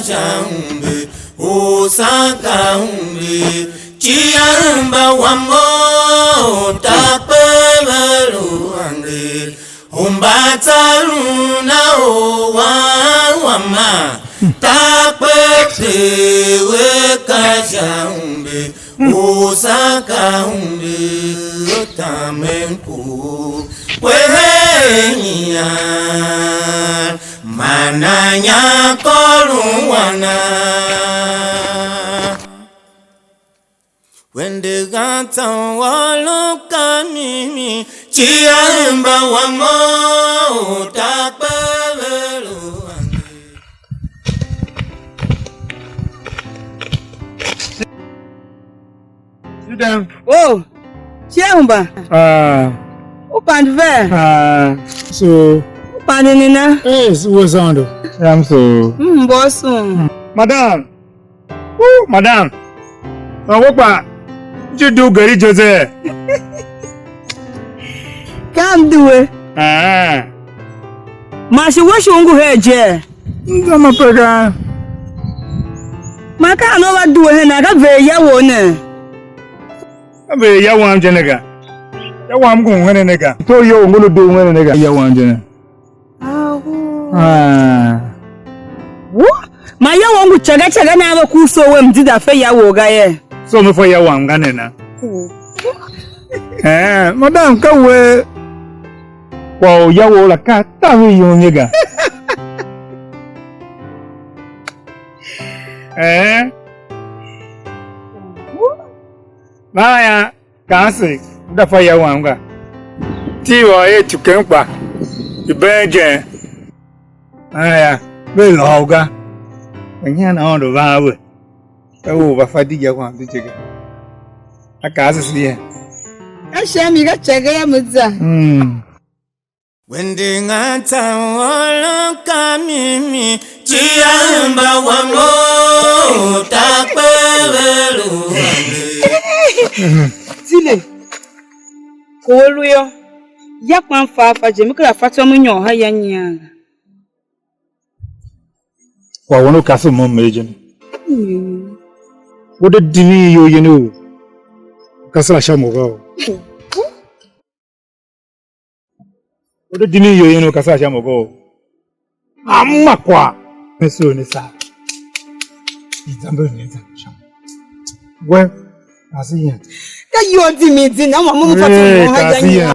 Chiahemba Orsaan humbe Chiahemba Orsaan Humbataluna wama tapete weka Chiahemba Orsaan humbe otamenku wehenya mananya kolwana when the gata waloka mimi Chiahemba wamo tapelu. Sit down. Oh, Chiahemba. Open ver. So. Open nina. Yes, what's on though? I'm so. Boss. Madam. Oh, madam. What you do, Gary Jose? Come do it. Mashi, what you want to hear, Jay? I'm a program. Maka no what do it, I got very young. I'm very young, Jenega. You want to go when a nigga. So you're going to do when a nigga. You want Jenna. What? My young one check another cool so when did I pay your guy? So before you want Ganena. Madam, come away. Wow, you will a cat, tell me, you nigga. Maya, can't say the fire one. Tea to camp back. The bear, Aya, very loga. And you're on the valley. Oh, but I did you want to check it? I can't see it. I shall me got check it. When the gata waloka mimi Chiahemba wamo tapelu. Zile. Koluyo. Yakwan fafa jemikla fatwa munyo ha yanya. Wa wono kaso mo mejin. What did dini you know? Kasa shamogo. What did you know? Kasa shamogo. Amakwa. Meso ni sa. Izambe ni za sham. Well, asiya. Ka you want me din na mamu fatwa mo ha yanya.